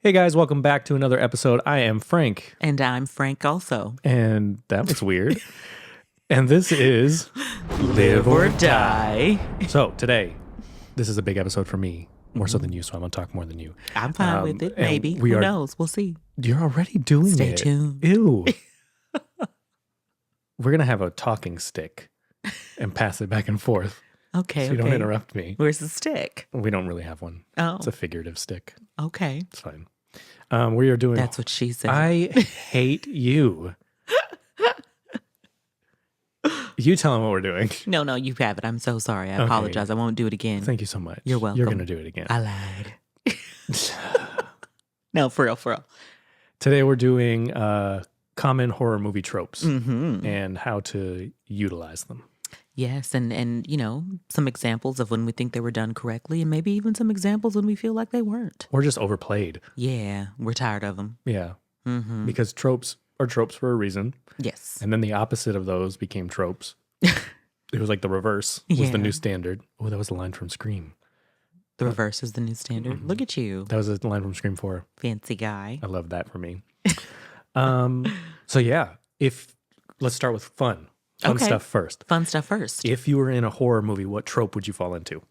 Hey guys, welcome back to another episode. I am Frank. And I'm Frank also. And that was weird. And this is Live or Die. So today, this is a big episode for me, more so than you, so I'm going to talk more than you. I'm fine with it, maybe. Who knows? We'll see. You're already doing Stay it. tuned. Ew. We're going to have a talking stick and pass it back and forth. Okay, so you don't interrupt me. Where's the stick? We don't really have one. Oh. It's a figurative stick. Okay. It's fine. We are doing... That's what she said. I hate you. You tell them what we're doing. No, you have it. I'm so sorry. I apologize. I won't do it again. Thank you so much. You're welcome. You're going to do it again. I lied. No, for real. Today we're doing common horror movie tropes and how to utilize them. Yes, and you know, some examples of when we think they were done correctly, and maybe even some examples when we feel like they weren't. Or just overplayed. Yeah, we're tired of them. Yeah. Because tropes are tropes for a reason. Yes. And then the opposite of those became tropes. It was like the reverse was the new standard. Oh, that was the line from Scream. The reverse is the new standard. Look at you. That was a line from Scream 4. Fancy guy. I love that for me. So yeah, let's start with fun. Fun stuff first. Fun stuff first. If you were in a horror movie, what trope would you fall into?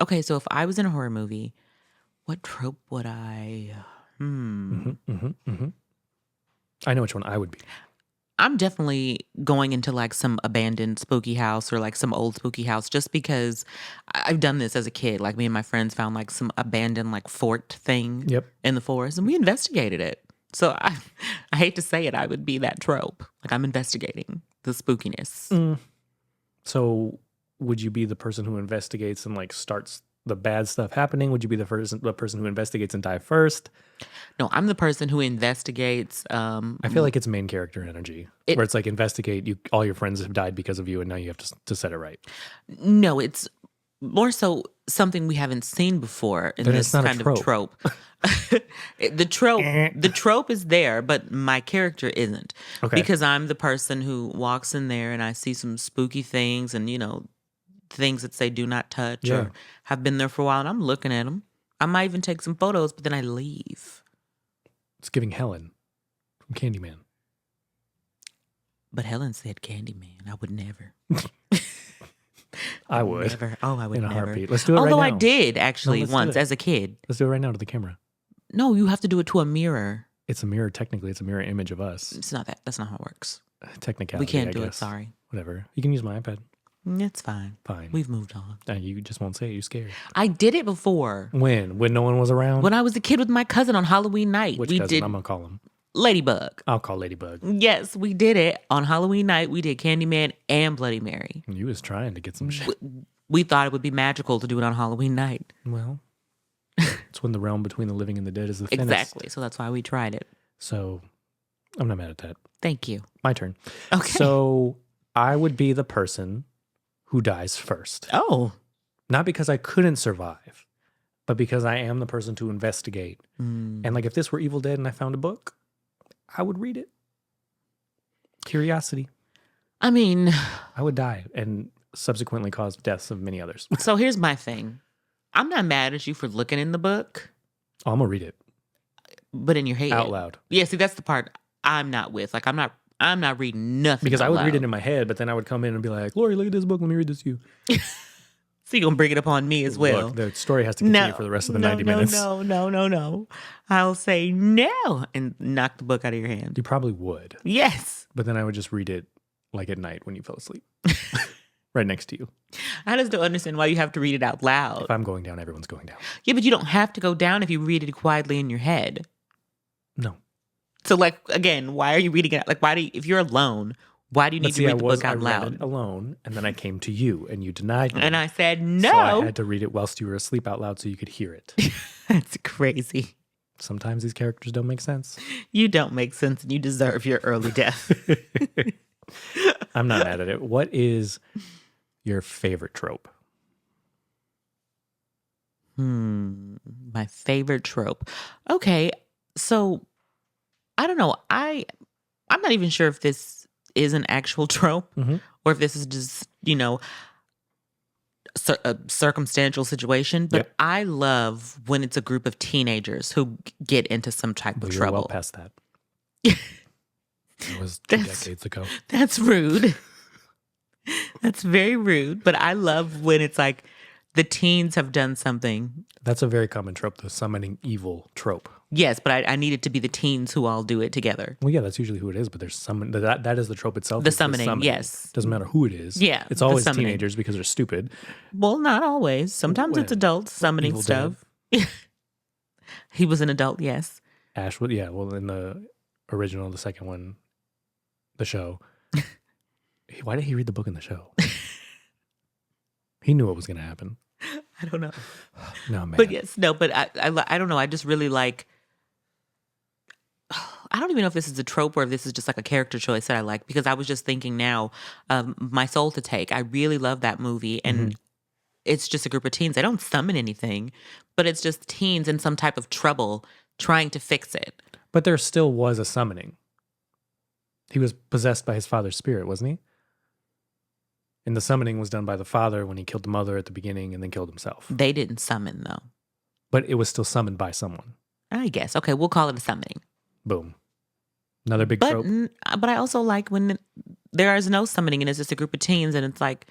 Okay, so if I was in a horror movie, what trope would I... I know which one I would be. I'm definitely going into like some abandoned spooky house or like some old spooky house just because I've done this as a kid. Like me and my friends found like some abandoned like fort thing in the forest and we investigated it. So I hate to say it, I would be that trope. Like I'm investigating the spookiness. So would you be the person who investigates and like starts the bad stuff happening? Would you be the person who investigates and die first? No, I'm the person who investigates. I feel like it's main character energy, where it's like investigate. All your friends have died because of you, and now you have to set it right. No, it's more so something we haven't seen before in this kind of trope. The trope is there, but my character isn't. Okay. Because I'm the person who walks in there and I see some spooky things and, you know, things that say do not touch or have been there for a while and I'm looking at them. I might even take some photos, but then I leave. It's giving Helen from Candyman. But Helen said Candyman. I would never. I would. Never. Oh, I would in a never. Heartbeat. Let's do it right now. Although I did actually once as a kid. Let's do it right now to the camera. No, you have to do it to a mirror. It's a mirror. Technically, it's a mirror image of us. It's not that. That's not how it works. Technicality, we can't do guess. it. Sorry. Whatever. You can use my iPad. It's fine. Fine. We've moved on. You just won't say it. You're scared. I did it before. When? When no one was around? When I was a kid with my cousin on Halloween night. Which cousin? I'm going to call him. Ladybug. I'll call Ladybug. Yes, we did it. On Halloween night, we did Candyman and Bloody Mary. You was trying to get some shit. We thought it would be magical to do it on Halloween night. Well, it's when the realm between the living and the dead is the thinnest. Exactly. So that's why we tried it. So I'm not mad at that. Thank you. My turn. Okay. So I would be the person who dies first. Oh. Not because I couldn't survive, but because I am the person to investigate. And like if this were Evil Dead and I found a book, I would read it. Curiosity. I mean, I would die and subsequently cause deaths of many others. So here's my thing. I'm not mad at you for looking in the book. Oh, I'm going to read it. But in your head. Out loud. Yeah, see, that's the part I'm not with. Like, I'm not reading nothing because out I would loud. read it in my head, but then I would come in and be like, Lori, look at this book. Let me read this to you. So you're going to bring it upon me as well. Look, the story has to continue for the rest of the 90 minutes. No. I'll say no and knock the book out of your hand. You probably would. Yes. But then I would just read it like at night when you fell asleep. Right next to you. I just don't understand why you have to read it out loud. If I'm going down, everyone's going down. Yeah, but you don't have to go down if you read it quietly in your head. No. So, like, again, why are you reading it? Like, if you're alone, why do you need to read the book out loud? I read it alone, and then I came to you, and you denied me. And I said no. So I had to read it whilst you were asleep out loud so you could hear it. That's crazy. Sometimes these characters don't make sense. You don't make sense, and you deserve your early death. I'm not mad at it. What is your favorite trope? My favorite trope. Okay, so I don't know. I'm not even sure if this is an actual trope or if this is just, you know, a circumstantial situation, but Yep. I love when it's a group of teenagers who get into some type of You're trouble. well past that. It was 2 decades ago. That's rude. That's very rude. But I love when it's like the teens have done something. That's a very common trope, the summoning evil trope. Yes, but I need it to be the teens who all do it together. Well, yeah, that's usually who it is, but there's that is the trope itself. The summoning, yes. Doesn't matter who it is. Yeah, It's the always summoning. teenagers because they're stupid. Well, not always. Sometimes it's When? adults summoning Evil stuff. He was an adult, yes. Ashwood, yeah. Well, in the original, the second one, the show, why did he read the book in the show? He knew what was going to happen. I don't know. No, man. But yes, no, but I don't know. I just really like, I don't even know if this is a trope or if this is just like a character choice that I like, because I was just thinking now, My Soul to Take. I really love that movie. And it's just a group of teens. They don't summon anything, but it's just teens in some type of trouble trying to fix it. But there still was a summoning. He was possessed by his father's spirit, wasn't he? And the summoning was done by the father when he killed the mother at the beginning and then killed himself. They didn't summon, though. But it was still summoned by someone. I guess. Okay, we'll call it a summoning. Boom. Another big trope. But I also like when there is no summoning and it's just a group of teens and it's like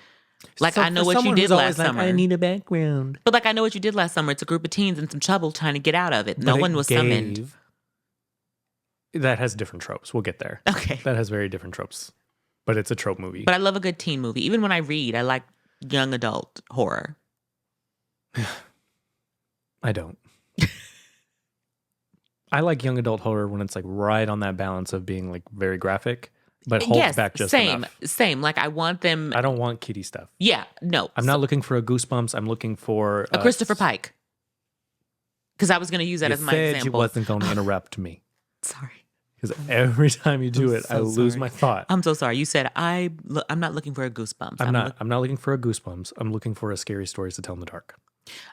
So I know for what you someone did who's last always like, summer. I need a background. But like I know what you did last summer. It's a group of teens in some trouble trying to get out of it. No But one it was summoned. gave- That has different tropes. We'll get there. Okay. That has very different tropes. But it's a trope movie. But I love a good teen movie. Even when I read, I like young adult horror. I don't. I like young adult horror when it's like right on that balance of being like very graphic, but holds back just enough. Same. Like I want them. I don't want kiddie stuff. Yeah, no. I'm not looking for a Goosebumps. I'm looking for a Christopher Pike. Because I was going to use that you as my said example. you wasn't going to interrupt me. Sorry. Because every time you do it, so I lose sorry. my thought. I'm so sorry. You said I'm not looking for a Goosebumps. I'm not looking for a Goosebumps. I'm looking for a scary stories to tell in the dark.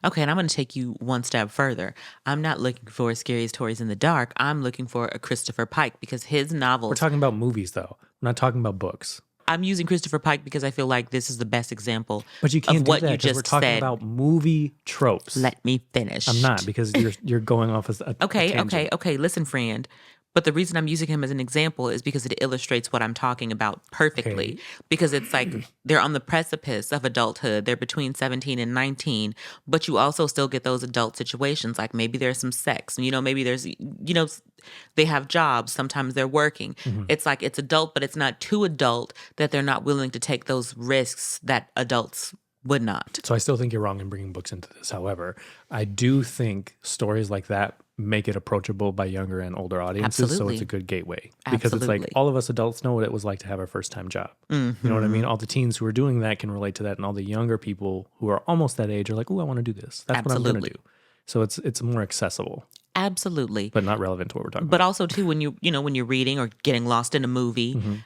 Okay, and I'm going to take you one step further. I'm not looking for Scary Stories in the Dark. I'm looking for a Christopher Pike because his novels. We're talking about movies, though. We're not talking about books. I'm using Christopher Pike because I feel like this is the best example. But you can't of do what that you because just we're talking said. about movie tropes. Let me finish. I'm not because you're going off as a tangent. Okay. Listen, friend. But the reason I'm using him as an example is because it illustrates what I'm talking about perfectly. Okay. Because it's like they're on the precipice of adulthood. They're between 17 and 19, but you also still get those adult situations. Like maybe there's some sex, maybe there's, they have jobs. Sometimes they're working. Mm-hmm. It's like it's adult, but it's not too adult that they're not willing to take those risks that adults would not. So I still think you're wrong in bringing books into this. However, I do think stories like that make it approachable by younger and older audiences. Absolutely. So it's a good gateway because it's like Absolutely. all of us adults know what it was like to have our first time job. You know what I mean? All the teens who are doing that can relate to that. And all the younger people who are almost that age are like, oh, I want to do this. That's what I'm going to do. So it's more accessible, Absolutely. but not relevant to what we're talking But about. also too, when when you're reading or getting lost in a movie,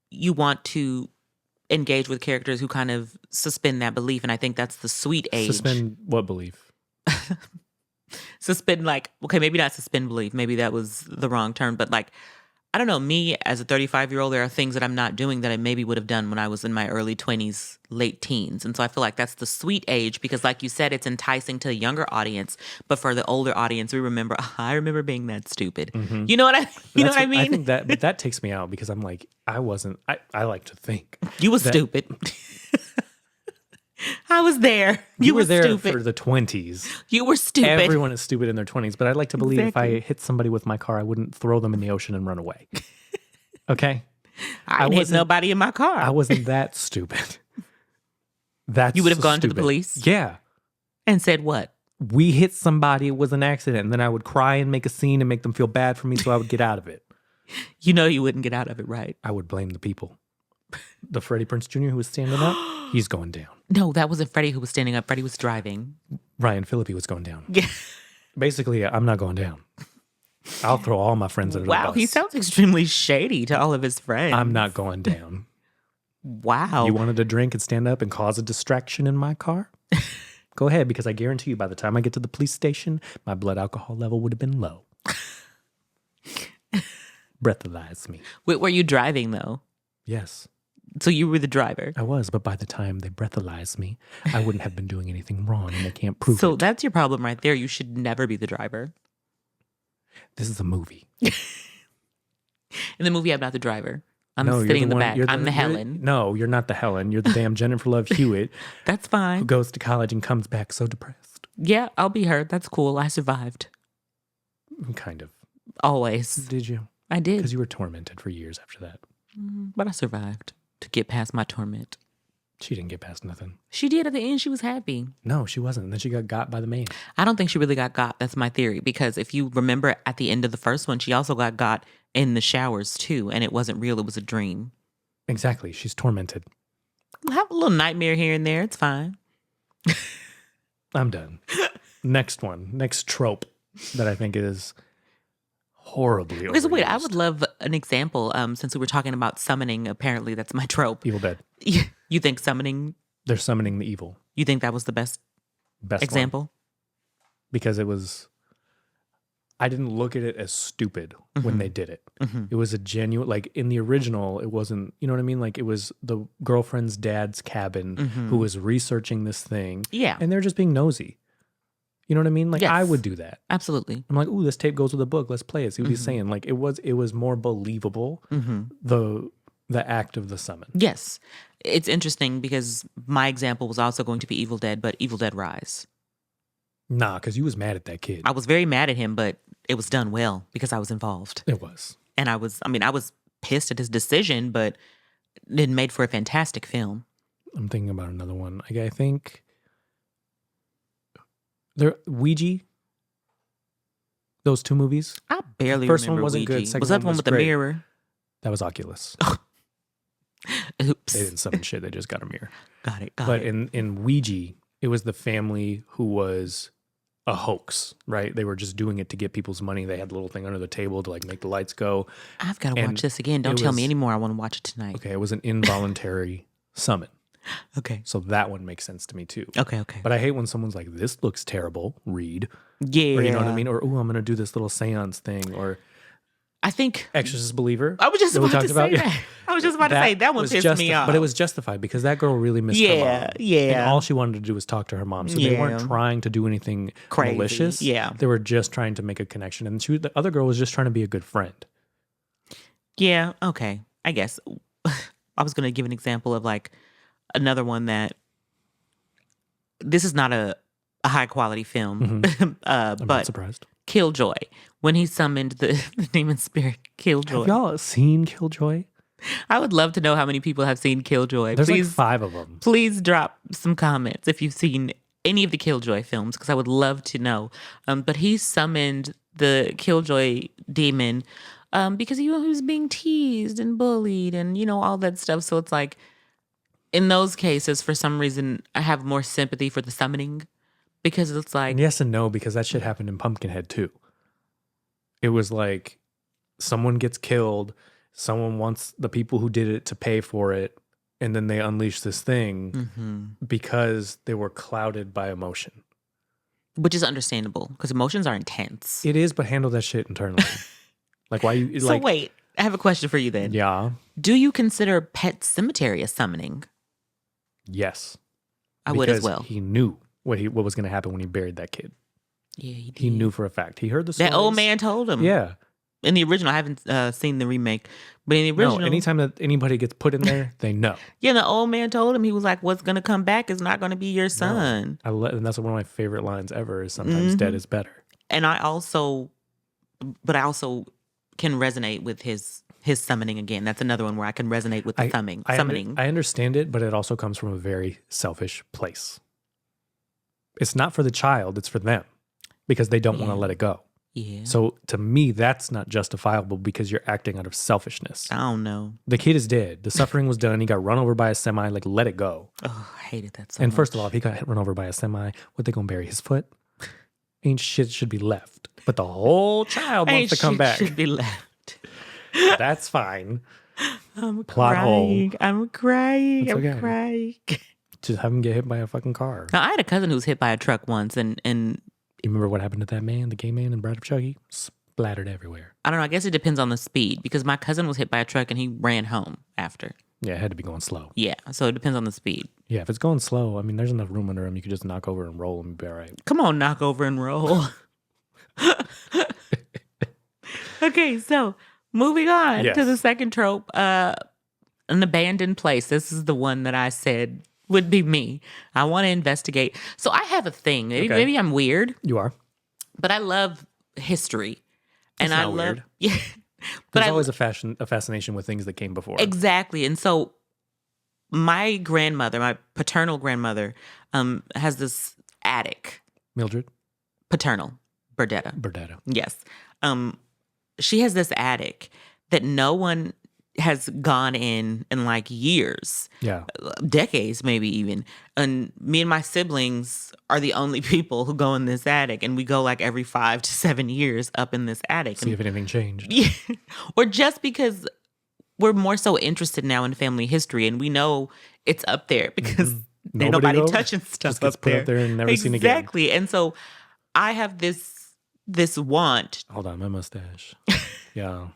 you want to engage with characters who kind of suspend that belief, and I think that's the sweet age. Suspend what belief? Suspend, like, okay, maybe not suspend belief. Maybe that was the wrong term, but like, I don't know. Me as a 35-year-old, there are things that I'm not doing that I maybe would have done when I was in my early 20s, late teens, and so I feel like that's the sweet age because, like you said, it's enticing to a younger audience, but for the older audience, I remember being that stupid. You know what I mean? I think that, but that takes me out because I'm like, I like to think. You were stupid. I was there. You were there stupid. for the 20s. You were stupid. Everyone is stupid in their 20s, but I'd like to believe Exactly. if I hit somebody with my car, I wouldn't throw them in the ocean and run away. Okay? I didn't hit wasn't- nobody in my car. I wasn't that stupid. That's You would have so gone to the stupid. police? Yeah. and said what? We hit somebody, it was an accident. And then I would cry and make a scene and make them feel bad for me so I would get out of it. You know you wouldn't get out of it, right? I would blame the people. The Freddie Prinze Jr. who was standing up, he's going down. No, that wasn't Freddie who was standing up. Freddie was driving. Ryan Phillippe was going down. Yeah. Basically, I'm not going down. I'll throw all my friends under the Wow, bus. he sounds extremely shady to all of his friends. I'm not going down. Wow. You wanted to drink and stand up and cause a distraction in my car? Go ahead, because I guarantee you by the time I get to the police station, my blood alcohol level would have been low. Breathalyze me. Wait, were you driving though? Yes. So you were the driver. I was, but by the time they breathalyzed me, I wouldn't have been doing anything wrong, and they can't prove it. So that's your problem right there. You should never be the driver. This is a movie. In the movie, I'm not the driver. I'm sitting in the back. I'm the Helen. No, you're not the Helen. You're the damn Jennifer Love Hewitt. That's fine. Who goes to college and comes back so depressed. Yeah, I'll be her. That's cool. I survived. Kind of. Always. Did you? I did. Because you were tormented for years after that. But I survived to get past my torment. She didn't get past nothing. She did at the end. She was happy. No, she wasn't. And then she got by the man. I don't think she really got. That's my theory. Because if you remember at the end of the first one, she also got in the showers too. And it wasn't real. It was a dream. Exactly. She's tormented. Have a little nightmare here and there. It's fine. I'm done. Next one. Next trope that I think is horribly Because wait, I overused. would love an example. Since we were talking about summoning, apparently that's my trope. Evil Dead. You think summoning? They're summoning the evil. You think that was the best example? One. Because it was. I didn't look at it as stupid when they did it. Mm-hmm. It was a genuine, like in the original, it wasn't, you know what I mean? Like it was the girlfriend's dad's cabin who was researching this thing. Yeah. And they're just being nosy. You know what I mean? Like yes. I would do that. Absolutely. I'm like, ooh, this tape goes with the book. Let's play it. See what he's saying. Like it was more believable, the act of the summon. Yes. It's interesting because my example was also going to be Evil Dead, but Evil Dead Rise. Nah, because you was mad at that kid. I was very mad at him, but it was done well because I was involved. It was. And I was pissed at his decision, but it made for a fantastic film. I'm thinking about another one. I think Ouija, those two movies. I barely First remember one wasn't Ouija. good. Second was that one one was with the great. mirror? That was Oculus. Oops. They didn't summon shit. They just got a mirror. Got it. But in Ouija, it was the family who was a hoax, right? They were just doing it to get people's money. They had a little thing under the table to like make the lights go. I've got to watch this again. Don't tell me anymore. I want to watch it tonight. Okay, it was an involuntary summon. Okay. So that one makes sense to me too. Okay. But I hate when someone's like, this looks terrible, read. Yeah. Or you know what I mean? Or, oh, I'm going to do this little seance thing. Or I think Exorcist Believer. I was just about to say about. that. I was just about to say that one pissed me off. But it was justified because that girl really missed her mom. Yeah. And all she wanted to do was talk to her mom. So they weren't trying to do anything crazy. Malicious. Yeah. They were just trying to make a connection. And the other girl was just trying to be a good friend. Yeah. Okay. I guess I was going to give an example of like another one that this is not a high quality film, I'm but not surprised. Killjoy, when he summoned the demon spirit Killjoy. Have y'all seen Killjoy? I would love to know how many people have seen Killjoy. There's like 5 of them. Please drop some comments if you've seen any of the Killjoy films, because I would love to know. But he summoned the Killjoy demon because he was being teased and bullied and, you know, all that stuff. So it's like, in those cases, for some reason, I have more sympathy for the summoning because it's like... And yes and no, because that shit happened in Pumpkinhead too. It was like someone gets killed, someone wants the people who did it to pay for it, and then they unleash this thing because they were clouded by emotion. Which is understandable, because emotions are intense. It is, but handle that shit internally. Like, why you... So wait, I have a question for you then. Yeah. Do you consider Pet Sematary a summoning? Yes. I would as well. He knew what was going to happen when he buried that kid. Yeah, he did. He knew for a fact. He heard the stories. That old man told him. Yeah. In the original, I haven't seen the remake, but in the original... No, anytime that anybody gets put in there, they know. Yeah, the old man told him, he was like, what's going to come back is not going to be your son. No. And that's one of my favorite lines ever is sometimes dead is better. And I also can resonate with his summoning again. That's another one where I can resonate with the summoning. I understand it, but it also comes from a very selfish place. It's not for the child, it's for them because they don't want to let it go. Yeah. So to me, that's not justifiable because you're acting out of selfishness. I don't know. The kid is dead. The suffering was done. He got run over by a semi. Like, let it go. Oh, I hated that so And much. first of all, if he got run over by a semi, what, they gonna bury his foot? Ain't shit should be left. But the whole child wants to come back. Should be left. That's fine. I'm Plot crying. hole. I'm crying. It's I'm okay. crying. Just have him get hit by a fucking car. Now, I had a cousin who was hit by a truck once, and You remember what happened to that man, the gay man in Bride of Chucky? Splattered everywhere. I don't know. I guess it depends on the speed because my cousin was hit by a truck and he ran home after. Yeah, it had to be going slow. Yeah, so it depends on the speed. Yeah, if it's going slow, I mean, there's enough room under them. You could just knock over and roll and be all right. Come on, knock over and roll. Okay, so moving on to the second trope, an abandoned place. This is the one that I said would be me. I want to investigate. So I have a thing. Maybe I'm weird. You are. But I love history. That's and I not love weird. Yeah. There's always a fascination with things that came before. Exactly. And so my grandmother, my paternal grandmother, has this attic. Mildred? Paternal. Burdetta. Burdetta. Yes. She has this attic that no one has gone in like years. Yeah. Decades, maybe even. And me and my siblings are the only people who go in this attic. And we go like every 5 to 7 years up in this attic. See if anything changed. Yeah. Or just because we're more so interested now in family history and we know it's up there because ain't nobody touching stuff just gets up put there. Up there and never seen again. Exactly. And so I have this want. Hold on, my mustache. Yeah.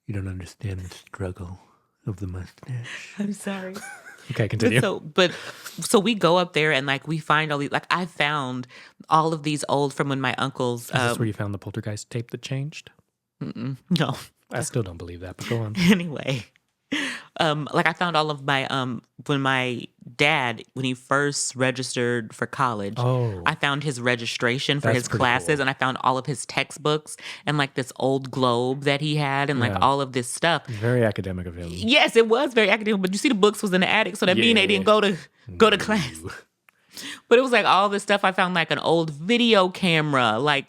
You don't understand the struggle of the mustache. I'm sorry. Okay, continue. So we go up there and like we find all these, like I found all of these old from when my uncles. Is this where you found the poltergeist tape that changed? No. I still don't believe that, but go on. Anyway. Like I found all of my when my dad, when he first registered for college, I found his registration for his classes, cool. And I found all of his textbooks and like this old globe that he had and like all of this stuff. Very academic of him. Yes, it was very academic, but you see the books was in the attic, so that mean they didn't go to class. But it was like all this stuff. I found like an old video camera, like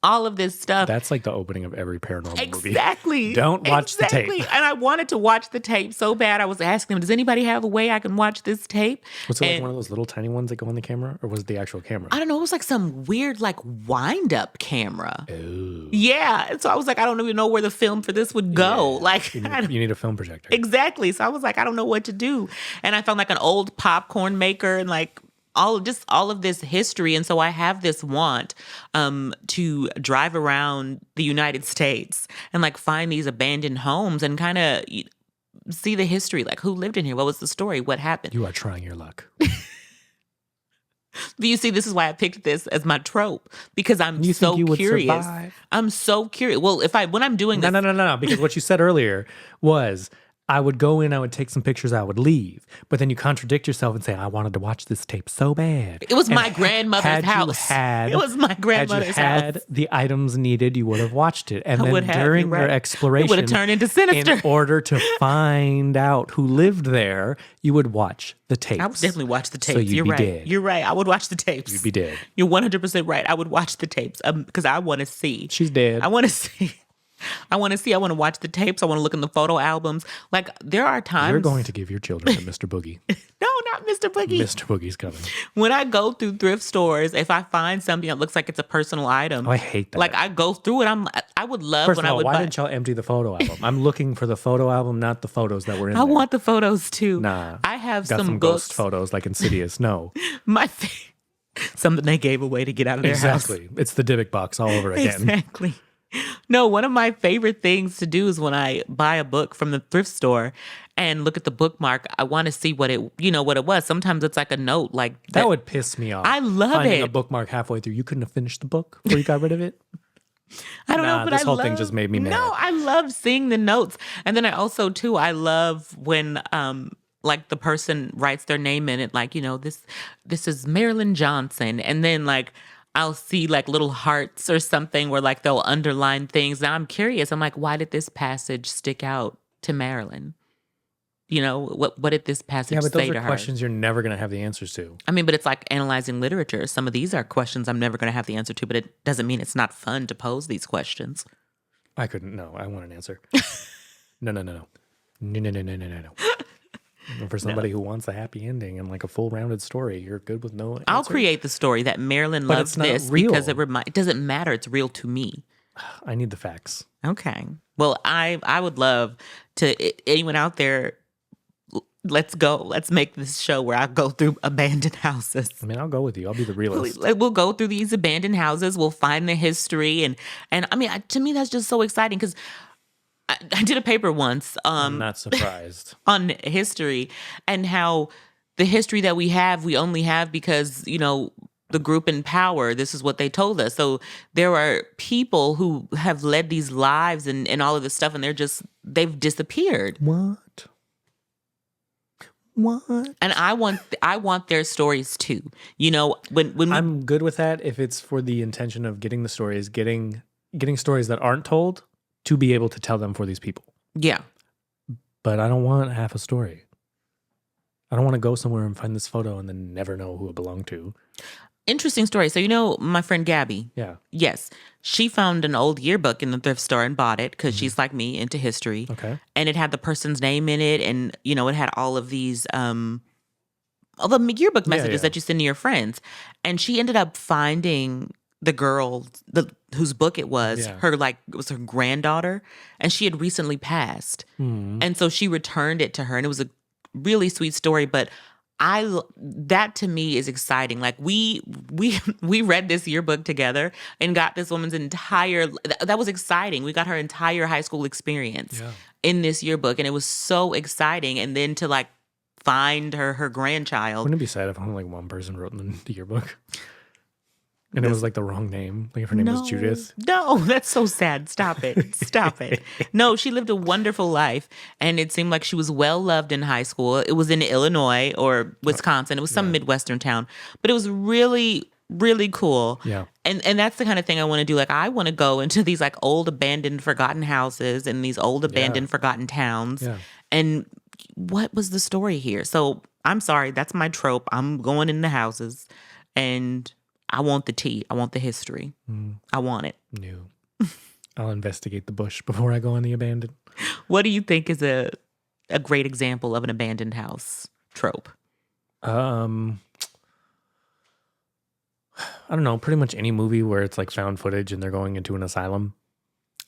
all of this stuff. That's like the opening of every paranormal movie. Exactly. Don't watch the tape. And I wanted to watch the tape so bad. I was asking him, does anybody have a way I can watch this tape? Was it like one of those little tiny ones that go on the camera? Or was it the actual camera? I don't know. It was like some weird like wind-up camera. Ooh. Yeah. And so I was like, I don't even know where the film for this would go. Yeah. Like you need a film projector. Exactly. So I was like, I don't know what to do. And I found like an old popcorn maker and like all of this history. And so I have this want to drive around the United States and like find these abandoned homes and kind of see the history, like who lived in here, what was the story, what happened. You are trying your luck. But you see, this is why I picked this as my trope, because I'm so curious. I'm so curious. Well, when I'm doing this. No, because what you said earlier was, I would go in, I would take some pictures, I would leave. But then you contradict yourself and say, I wanted to watch this tape so bad. It was my grandmother's house. It was my grandmother's house. Had you had the items needed, you would have watched it. And then during your exploration, it would have turned into Sinister. In order to find out who lived there, you would watch the tapes. I would definitely watch the tapes. So you'd be dead. You're right. I would watch the tapes. You'd be dead. You're 100% right. I would watch the tapes because I want to see. She's dead. I want to see. I want to watch the tapes. I want to look in the photo albums. Like, there are times. You're going to give your children to Mr. Boogie. No, not Mr. Boogie. Mr. Boogie's coming. When I go through thrift stores, if I find something that looks like it's a personal item. Oh, I hate that. Like, I go through it. I would love First when of all, I would why didn't y'all empty the photo album? I'm looking for the photo album, not the photos that were in there. I want the photos, too. Nah. I have got some books. Ghost photos like Insidious. No. Something they gave away to get out of their house. Exactly. It's the Dybbuk box all over again. Exactly. No, one of my favorite things to do is when I buy a book from the thrift store and look at the bookmark, I want to see what it was. Sometimes it's like a note like that would piss me off. I love finding a bookmark halfway through. You couldn't have finished the book before you got rid of it? I don't know, but this whole thing just made me mad. No, I love seeing the notes. And then I also too, I love when like the person writes their name in it, like, this is Marilyn Johnson. And then like I'll see like little hearts or something where like they'll underline things. Now I'm curious. I'm like, why did this passage stick out to Marilyn? What did this passage say to her? Yeah, but those are questions you're never going to have the answers to. I mean, but it's like analyzing literature. Some of these are questions I'm never going to have the answer to, but it doesn't mean it's not fun to pose these questions. I couldn't. No, I want an answer. No. No. For somebody who wants a happy ending and like a full rounded story, you're good with no answer? I'll create the story that Marilyn loves this real. Because it doesn't matter. It's real to me. I need the facts. Okay. Well, I would love to, anyone out there, let's go. Let's make this show where I go through abandoned houses. I mean, I'll go with you. I'll be the realist. We'll go through these abandoned houses. We'll find the history. And I mean, to me, that's just so exciting because I did a paper once I'm not surprised. on history and how the history that we only have because, the group in power, this is what they told us. So there are people who have led these lives and all of this stuff, and they've disappeared. What? And I want their stories too. When I'm good with that if it's for the intention of getting the stories, getting stories that aren't told to be able to tell them for these people. Yeah. But I don't want half a story. I don't want to go somewhere and find this photo and then never know who it belonged to. Interesting story. So, my friend Gabby. Yeah. Yes. She found an old yearbook in the thrift store and bought it because she's like me, into history. Okay. And it had the person's name in it. And, it had all of these, all the yearbook messages that you send to your friends. And she ended up finding the girl whose book it was, it was her granddaughter. And she had recently passed. And so she returned it to her. And it was a really sweet story. But that to me is exciting. Like we read this yearbook together and got this woman's that was exciting. We got her entire high school experience in this yearbook, and it was so exciting. And then to find her grandchild. Wouldn't it be sad if only one person wrote in the yearbook? And it was the wrong name. Like if her name was Judith. No, that's so sad. Stop it. Stop it. No, she lived a wonderful life. And it seemed like she was well loved in high school. It was in Illinois or Wisconsin. It was some Midwestern town. But it was really, really cool. Yeah. And that's the kind of thing I want to do. I want to go into these old abandoned forgotten houses and these old abandoned forgotten towns. Yeah. And what was the story here? So I'm sorry, that's my trope. I'm going in the houses and I want the tea. I want the history. I want it. No. I'll investigate the bush before I go on the abandoned. What do you think is a great example of an abandoned house trope? I don't know. Pretty much any movie where it's found footage and they're going into an asylum.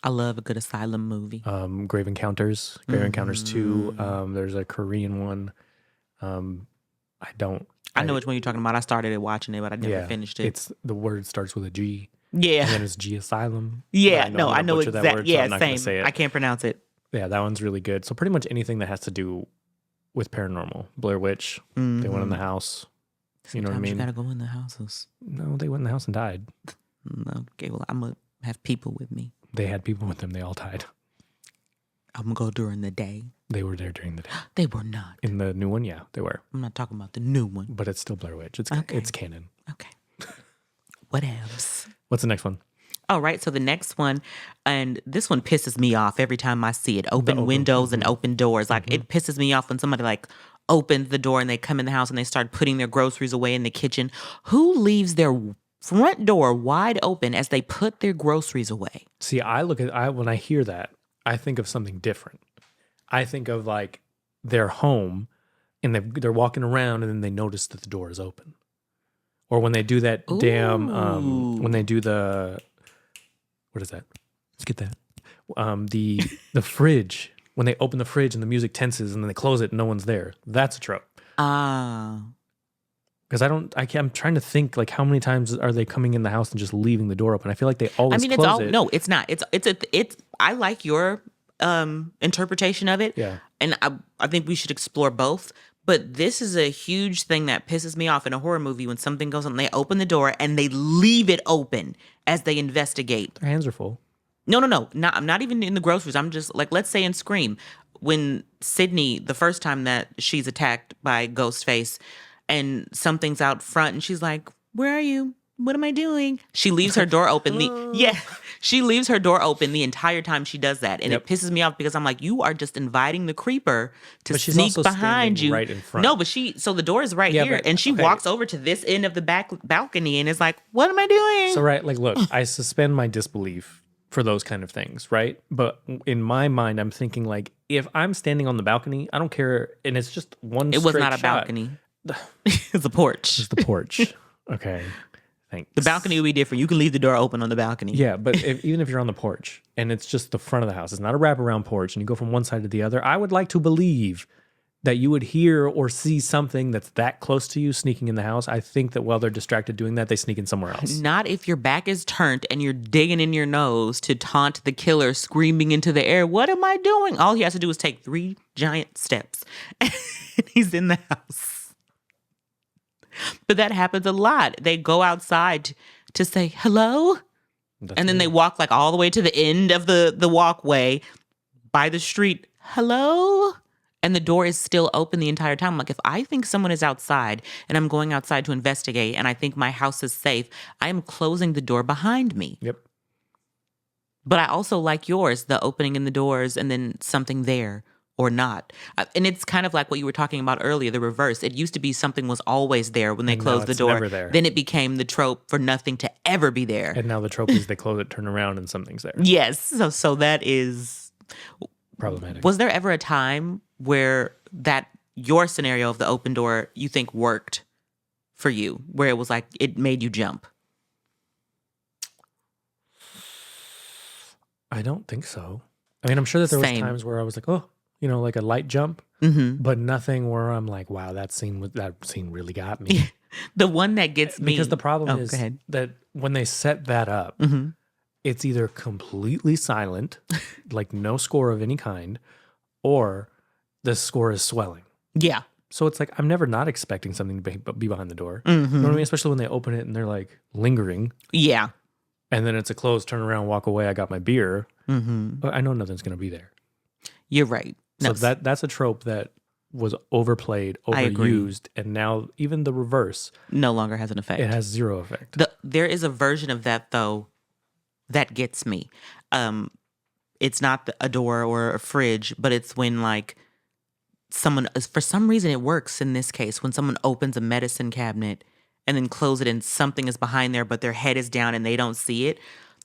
I love a good asylum movie. Grave Encounters. Grave Encounters 2. There's a Korean one. I know which one you're talking about. I started watching it, but I never finished it. The word starts with a G. Yeah. And then it's G Asylum. Yeah, I know exactly. Yeah, so same. I can't pronounce it. Yeah, that one's really good. So pretty much anything that has to do with paranormal. Blair Witch. They went in the house. Sometimes you know what I mean? You gotta go in the houses. No, they went in the house and died. Okay, well, I'm gonna have people with me. They had people with them. They all died. I'm gonna go during the day. They were there during the day. They were not. In the new one, yeah, they were. I'm not talking about the new one. But it's still Blair Witch. It's canon. Okay. What else? What's the next one? All right, so the next one, and this one pisses me off every time I see it. Open windows and open doors. It pisses me off when somebody opens the door and they come in the house and they start putting their groceries away in the kitchen. Who leaves their front door wide open as they put their groceries away? See, when I hear that, I think of something different. I think of their home and they're walking around and then they notice that the door is open. Or when they do that when they do what is that? Let's get that. The fridge, when they open the fridge and the music tenses and then they close it and no one's there. That's a trope. Because I'm trying to think how many times are they coming in the house and just leaving the door open? I feel like they always close it. No, it's not. It's I like your interpretation of it. Yeah. And I think we should explore both. But this is a huge thing that pisses me off in a horror movie when something goes on. They open the door and they leave it open as they investigate. Their hands are full. No. I'm not even in the groceries. I'm just let's say in Scream, when Sydney, the first time that she's attacked by Ghostface and something's out front and she's like, "Where are you? What am I doing?" She leaves her door open. She leaves her door open the entire time she does that. And it pisses me off because I'm like, you are just inviting the creeper to sneak behind you. Right in front. No, but so the door is right here. And she walks over to this end of the back balcony and is like, what am I doing? So, look, I suspend my disbelief for those kind of things, right? But in my mind, I'm thinking if I'm standing on the balcony, I don't care. And it's just one straight shot. It was not a balcony. It's a porch. It's the porch. Okay. Thanks. The balcony would be different. You can leave the door open on the balcony. Yeah, but even if you're on the porch and it's just the front of the house, it's not a wraparound porch and you go from one side to the other, I would like to believe that you would hear or see something that's that close to you sneaking in the house. I think that while they're distracted doing that, they sneak in somewhere else. Not if your back is turned and you're digging in your nose to taunt the killer screaming into the air, what am I doing? All he has to do is take 3 giant steps and he's in the house. But that happens a lot. They go outside to say hello. And then they walk like all the way to the end of the walkway by the street. Hello? And the door is still open the entire time. Like, if I think someone is outside and I'm going outside to investigate and I think my house is safe, I am closing the door behind me. Yep. But I also like yours, the opening in the doors and then something there or not. And it's kind of like what you were talking about earlier, the reverse. It used to be something was always there when they closed the door. Never there. Then it became the trope for nothing to ever be there. And now the trope is they close it, turn around, and something's there. Yes. So that is problematic. Was there ever a time where that your scenario of the open door you think worked for you, where it was like it made you jump? I don't think so. I mean, I'm sure that there was times where I was like, oh, like a light jump, but nothing where I'm like, wow, that scene really got me. The one that gets me, because the problem is that when they set that up, it's either completely silent, like no score of any kind, or the score is swelling. Yeah. So it's like, I'm never not expecting something to be behind the door. You know what I mean? Especially when they open it and they're like lingering. Yeah. And then it's a close, turn around, walk away. I got my beer. But I know nothing's going to be there. You're right. So that's a trope that was overplayed, overused. And now even the reverse no longer has an effect. It has zero effect. There is a version of that, though, that gets me. It's not a door or a fridge, but it's when like someone, for some reason it works in this case, when someone opens a medicine cabinet and then close it and something is behind there, but their head is down and they don't see it.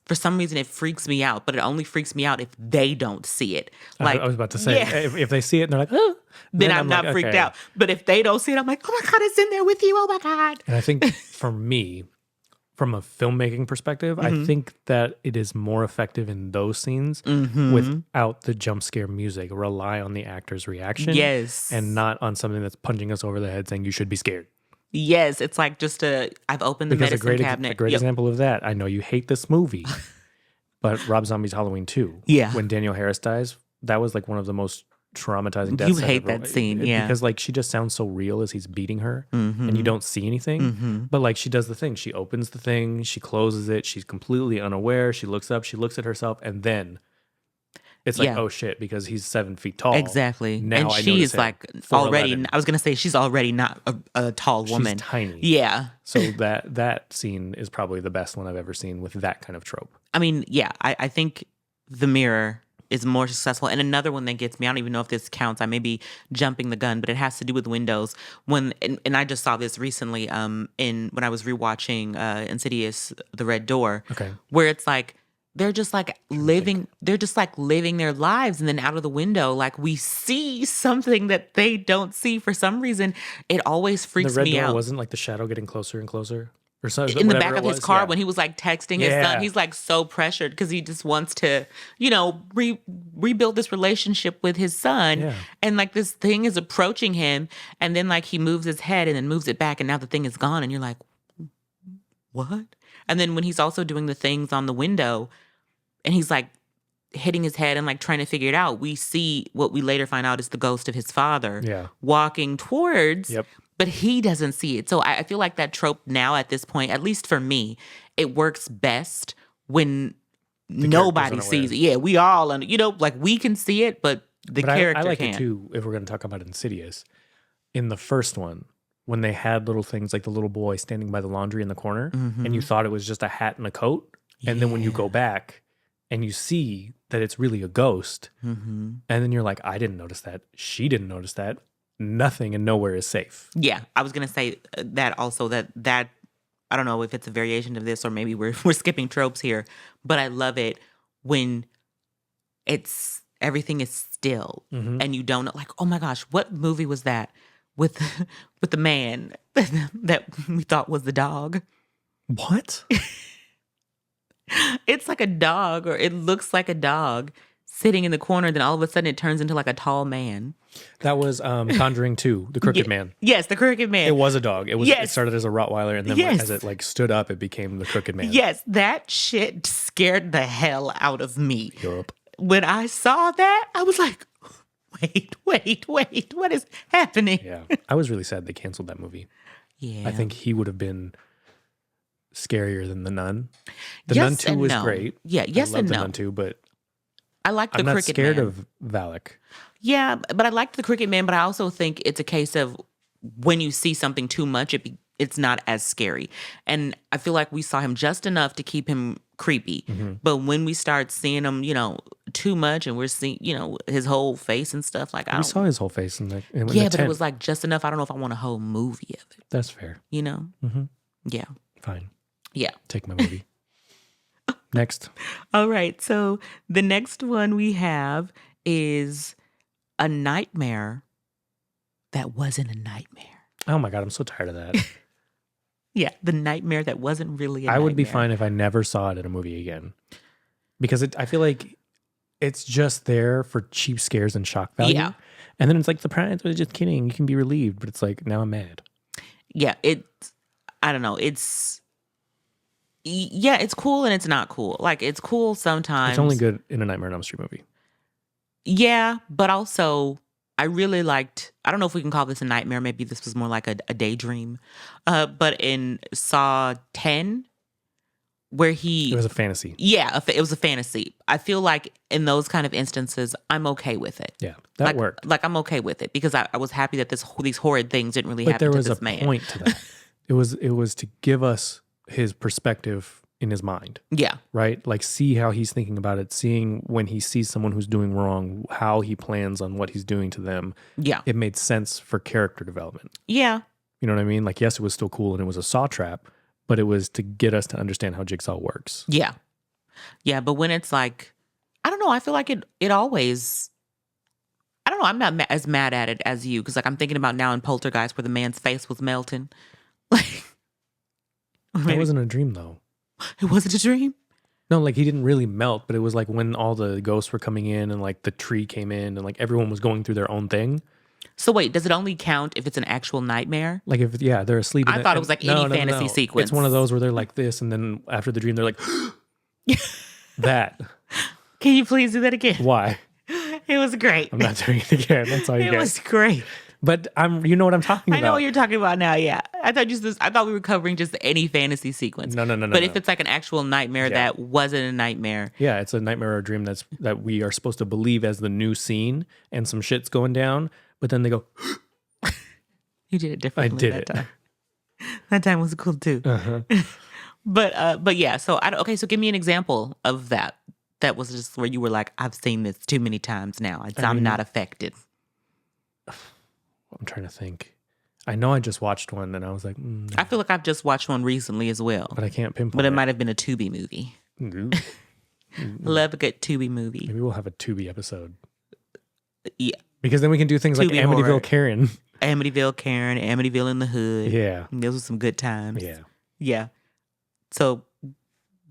For some reason, it freaks me out, but it only freaks me out if they don't see it. Like I was about to say, if they see it and they're like, oh, then I'm not freaked out. But if they don't see it, I'm like, oh my God, it's in there with you. Oh my God. And I think for me, from a filmmaking perspective, I think that it is more effective in those scenes without the jump scare music. Rely on the actor's reaction. Yes. And not on something that's punching us over the head saying you should be scared. Yes, it's like just I've opened the medicine cabinet. A great example of that. I know you hate this movie, but Rob Zombie's Halloween 2. Yeah. When Danielle Harris dies, that was like one of the most traumatizing deaths. You hate that scene, yeah. Because like she just sounds so real as he's beating her and you don't see anything. But like she does the thing. She opens the thing, she closes it, she's completely unaware. She looks up, she looks at herself, and then it's like, oh shit, because he's 7 feet tall. Exactly. Now and she's like already, I was going to say she's already not a tall woman. She's tiny. Yeah. So that scene is probably the best one I've ever seen with that kind of trope. I mean, yeah, I think The Mirror is more successful. And another one that gets me, I don't even know if this counts. I may be jumping the gun, but it has to do with windows. And I just saw this recently when I was rewatching Insidious, The Red Door, where it's like, they're just like living their lives, and then out of the window, like we see something that they don't see for some reason. It always freaks me out. The red door wasn't like the shadow getting closer and closer, or so in the back of his car when he was like texting his son. He's like so pressured because he just wants to, rebuild this relationship with his son, and like this thing is approaching him, and then like he moves his head and then moves it back, and now the thing is gone, and you're like, what? And then when he's also doing the things on the window, and he's like hitting his head and like trying to figure it out, we see what we later find out is the ghost of his father walking towards, but he doesn't see it. So I feel like that trope now at this point, at least for me, it works best when nobody sees it. Yeah, we all, like we can see it, but the character I like can't. It too, if we're going to talk about Insidious. In the first one, when they had little things like the little boy standing by the laundry in the corner, and you thought it was just a hat and a coat, and then when you go back and you see that it's really a ghost, and then you're like, I didn't notice that. She didn't notice that. Nothing and nowhere is safe. Yeah, I was going to say that also, that I don't know if it's a variation of this or maybe we're skipping tropes here, but I love it when everything is still and you don't know, like, oh my gosh, what movie was that with the man that we thought was the dog? What? It's like a dog, or it looks like a dog sitting in the corner. Then all of a sudden it turns into like a tall man. That was Conjuring 2, the Crooked Man. Yes, the Crooked Man. It was a dog. It started as a Rottweiler, and then Yes. as it like stood up, it became the Crooked Man. Yes, that shit scared the hell out of me. Yup. When I saw that, I was like, wait, what is happening? Yeah. I was really sad they canceled that movie. Yeah. I think he would have been scarier than The Nun. The Yes Nun 2 and was no. great. Yeah, yes I love and The no. Nun 2, but I like the I'm not Crooked scared Man. of Valak. Yeah, but I liked the Crooked Man, but I also think it's a case of when you see something too much, it's not as scary. And I feel like we saw him just enough to keep him creepy. Mm-hmm. But when we start seeing him, too much and we're seeing, his whole face and stuff, like, We saw his whole face in the yeah, the but it tent. was like just enough. I don't know if I want a whole movie of it, That's fair. Mm-hmm. Yeah. Fine. Yeah. Take my movie. Next. All right. So the next one we have is a nightmare that wasn't a nightmare. Oh my God, I'm so tired of that. Yeah, the nightmare that wasn't really a I would be nightmare. fine if I never saw it in a movie again. Because I feel like it's just there for cheap scares and shock value. Yeah. And then it's like, the parents were just kidding. You can be relieved. But it's like, now I'm mad. Yeah, I don't know. It's cool and it's not cool. Like, it's cool sometimes. It's only good in a Nightmare on Elm Street movie. Yeah, but also I really liked, I don't know if we can call this a nightmare. Maybe this was more like a daydream. But in Saw 10, where It was a fantasy. Yeah, it was a fantasy. I feel like in those kind of instances, I'm okay with it. Yeah, that worked. Like, I'm okay with it because I was happy that these horrid things didn't really But happen there to was this a man. point to that. It was to give us his perspective in his mind, Yeah. right? Like, see how he's thinking about it, seeing when he sees someone who's doing wrong, how he plans on what he's doing to them. Yeah. It made sense for character development. Yeah. You know what I mean? Like, yes, it was still cool and it was a saw trap, but it was to get us to understand how Jigsaw works. Yeah. Yeah. But when it's like, I don't know, I feel like it always, I don't know, I'm not as mad at it as you. Cause like I'm thinking about now in Poltergeist where the man's face was melting. Like, That wasn't a dream though. It wasn't a dream? No, like he didn't really melt, but it was like when all the ghosts were coming in and like the tree came in and like everyone was going through their own thing. So wait, does it only count if it's an actual nightmare? Like if, yeah, they're asleep. I thought it was like any fantasy sequence. It's one of those where they're like this and then after the dream, they're like, that. Can you please do that again? Why? It was great. I'm not doing it again. That's all you It get. was great. But you know what I'm talking about. I know what you're talking about now. Yeah, I thought we were covering just any fantasy sequence. No. But if it's like an actual nightmare that wasn't a nightmare, yeah, it's a nightmare or a dream that we are supposed to believe as the new scene, and some shit's going down. But then they go. You did it differently. I did that it. time. That time was cool too. Uh-huh. But yeah. So okay. So give me an example of that. That was just where you were like, I've seen this too many times now. I'm not affected. I'm trying to think. I know I just watched one and I was like, I feel like I've just watched one recently as well. but I can't pinpoint. But it might have been a Tubi movie. Ooh. Love a good Tubi movie. Maybe we'll have a Tubi episode. Yeah. Because then we can do things like Tubi Amityville horror. Karen. Amityville Karen, Amityville in the Hood. Yeah. Those were some good times. Yeah. Yeah. So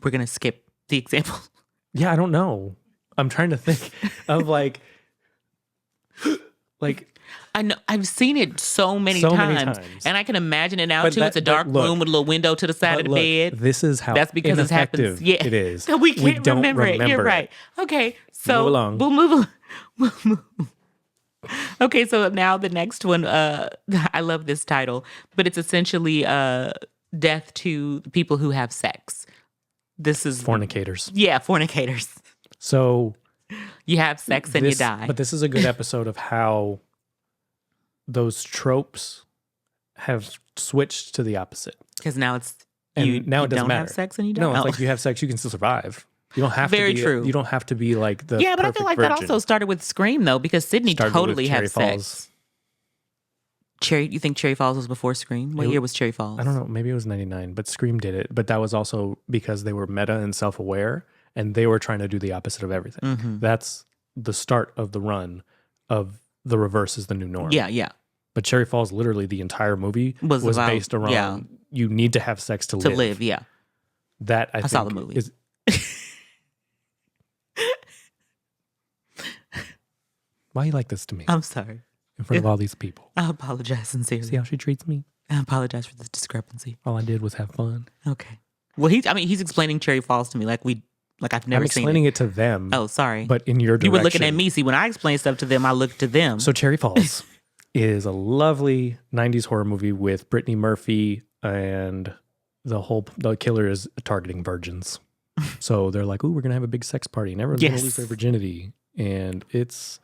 we're going to skip the example. Yeah, I don't know. I'm trying to think of like I know I've seen it so many times. And I can imagine it now But too. It's a dark room with a little window to the side of the bed. This is how That's because it happens. Yeah. it is. So we can't don't remember it. You're right. Okay. So Move along. we'll move along. We'll move. Okay, so now the next one, I love this title, but it's essentially death to people who have sex. This is Fornicators. Yeah, fornicators. So you have sex and you die. But this is a good episode of how those tropes have switched to the opposite. Because now it's now it doesn't don't matter. have sex and you No, don't. it's like you have sex, you can still survive. You don't have Very to be true. You don't have to be like the Yeah, but I perfect feel like virgin. that also started with Scream though, because Sydney Started totally with had Cherry sex. Falls. You think Cherry Falls was before Scream? What year was Cherry Falls? I don't know. Maybe it was 99, but Scream did it. But that was also because they were meta and self-aware, and they were trying to do the opposite of everything. Mm-hmm. That's the start of the run of the reverse is the new norm. Yeah, yeah. But Cherry Falls, literally the entire movie was about- based around you need to have sex to live. To live, yeah. That I think saw the movie. is Why you like this to me? I'm sorry. In front of all these people. I apologize sincerely. See how she treats me? I apologize for this discrepancy. All I did was have fun. Okay. Well, he's explaining Cherry Falls to me like I've never seen it. I'm explaining it to them. Oh, sorry. But in your direction. You were looking at me. See, when I explain stuff to them, I look to them. So Cherry Falls is a lovely 90s horror movie with Brittany Murphy, and the killer is targeting virgins. So they're like, ooh, we're going to have a big sex party and everyone's going to lose their virginity. And it's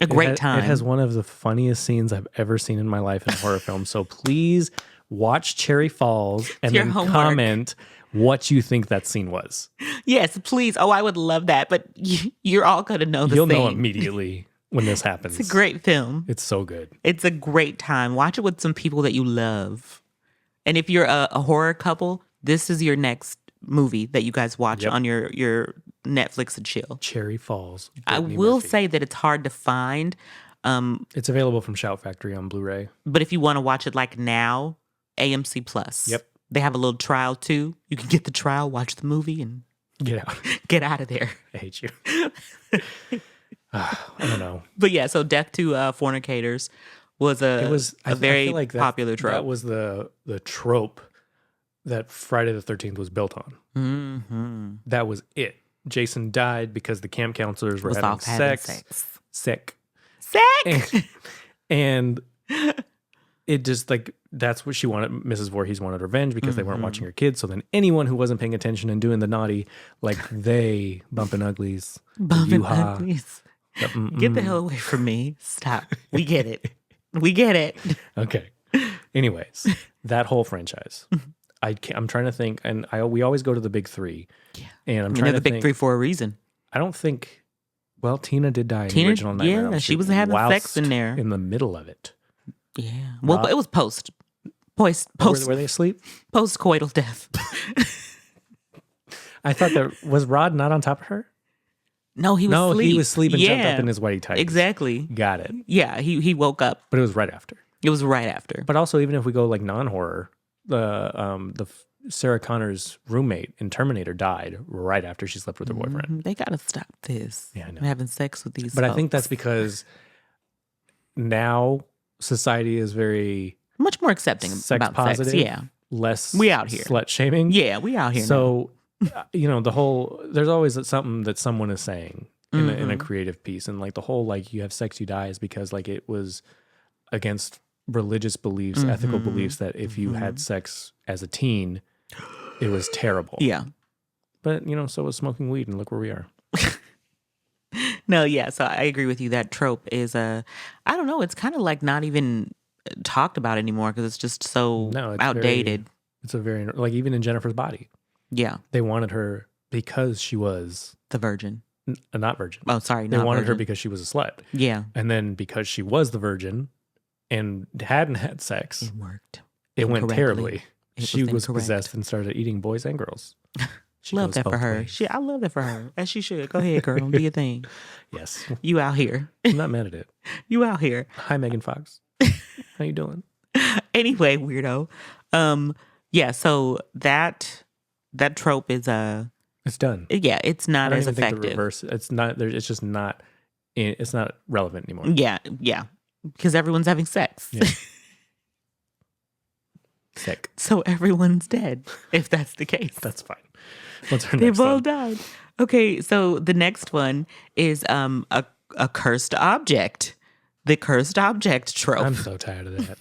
a great time. It has one of the funniest scenes I've ever seen in my life in a horror film. So please watch Cherry Falls and then comment what you think that scene was. Yes, please. Oh, I would love that. But you're all going to know the scene. You'll know immediately when this happens. It's a great film. It's so good. It's a great time. Watch it with some people that you love. And if you're a horror couple, this is your next movie that you guys watch on your Netflix and chill. Cherry Falls. I will say that it's hard to find. It's available from Shout Factory on Blu-ray. But if you want to watch it like now, AMC Plus. Yep. They have a little trial too. You can get the trial, watch the movie, and get out. Get out of there. I hate you. I don't know. But yeah, so Death to Fornicators was a very popular trope. That was the trope that Friday the 13th was built on. Mm-hmm. That was it. Jason died because the camp counselors were having sex. Sick. And it just that's what she wanted. Mrs. Voorhees wanted revenge because they weren't watching her kids. So then anyone who wasn't paying attention and doing the naughty, they bumping uglies. Bumping uglies. Get the hell away from me. Stop. We get it. We get it. Okay. Anyways, that whole franchise. I'm trying to think, and we always go to the big three. Yeah. And I'm trying to think. The big three for a reason. I don't think, Tina did die in the original Nightmare on Elm Street. She was having sex in there. In the middle of it. Yeah. Well, but it was post. Were they asleep? Post-coital death. I thought was Rod not on top of her? No, he was asleep. No, he was asleep and jumped up in his whitey tights. Exactly. Got it. Yeah, he woke up. But it was right after. It was right after. But also, even if we go non-horror, the Sarah Connor's roommate in Terminator died right after she slept with her boyfriend. They gotta stop this. Yeah, I know. Having sex with these But folks. I think that's because now society is very much more accepting about positive, sex. Yeah. Less we out here. Slut shaming. Yeah, we out here. So, there's always something that someone is saying in a creative piece. And the whole, you have sex, you die is because it was against religious beliefs, ethical beliefs that if you had sex as a teen, it was terrible. Yeah. But, so was smoking weed, and look where we are. No, yeah. So I agree with you. That trope is I don't know. It's kind of not even talked about anymore because it's just so outdated. It's a very, even in Jennifer's Body. Yeah. They wanted her because she was the virgin. Not virgin. Oh, sorry. They wanted her because she was a slut. Yeah. And then because she was the virgin and hadn't had sex, it worked. It went terribly. She was possessed and started eating boys and girls. Love that for her. I love that for her. As she should. Go ahead, girl. Do your thing. Yes. You out here. I'm not mad at it. You out here. Hi, Megan Fox. How you doing? Anyway, weirdo. Yeah, so that trope is it's done. Yeah, it's not as effective. effective. Think the reverse. It's not. It's just not. It's not relevant anymore. Yeah, because everyone's having sex. Yeah. Sick. So everyone's dead. If that's the case, that's fine. What's our next They've all one? died. Okay, so the next one is a cursed object. The cursed object trope. I'm so tired of that.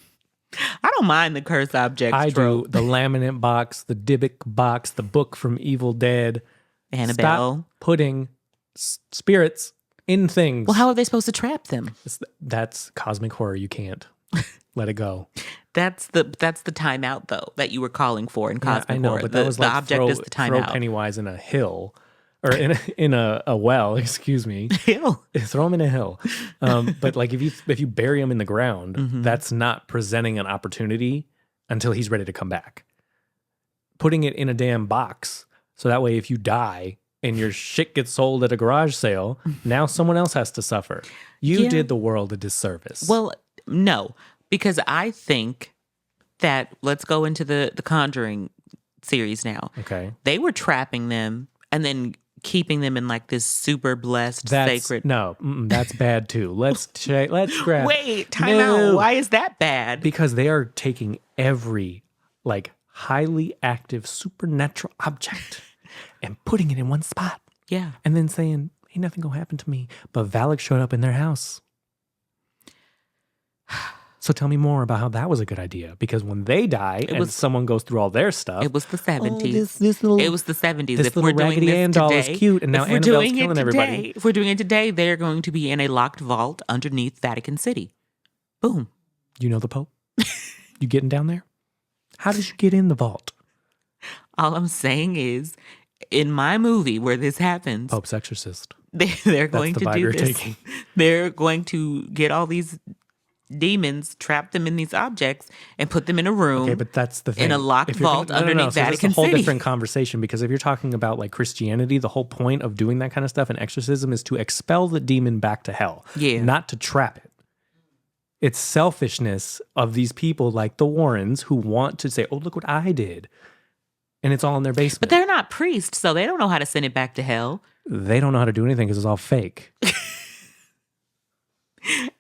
I don't mind the cursed object trope. Do the laminate box, the Dybbuk box, the book from Evil Dead. Annabelle. Stop putting spirits in things. Well, how are they supposed to trap them? That's cosmic horror. You can't let it go. That's the timeout though that you were calling for in cosmic horror. I know, but that was the object is the timeout. Throw Pennywise in a hill. Or in a well, excuse me. Hill. Throw him in a hill. But if you bury him in the ground, that's not presenting an opportunity until he's ready to come back. Putting it in a damn box, so that way if you die and your shit gets sold at a garage sale, now someone else has to suffer. You did the world a disservice. Well, no, because I think that, let's go into the Conjuring series now. Okay. They were trapping them and then keeping them in like this super blessed, sacred. No, that's bad too. Let's grab. Wait, time out. Why is that bad? Because they are taking every like highly active supernatural object and putting it in one spot. Yeah. And then saying, ain't nothing gonna happen to me. But Valak showed up in their house. So tell me more about how that was a good idea. Because when they die someone goes through all their stuff. It was the 70s. It was the 70s. This if little we're doing Raggedy Ann this doll today, is cute, and now Annabelle's killing everybody. If we're doing it today, they're going to be in a locked vault underneath Vatican City. Boom. You know the Pope? You getting down there? How did you get in the vault? All I'm saying is, in my movie where this happens, Pope's exorcist. They're going to do this. They're going to get all these demons, trap them in these objects, and put them in a room. Okay, but that's the thing. In a locked vault underneath Vatican City. It's a whole different conversation, because if you're talking about like Christianity, the whole point of doing that kind of stuff in exorcism is to expel the demon back to hell, not to trap it. It's selfishness of these people like the Warrens who want to say, oh, look what I did. And it's all in their basement. But they're not priests, so they don't know how to send it back to hell. They don't know how to do anything because it's all fake.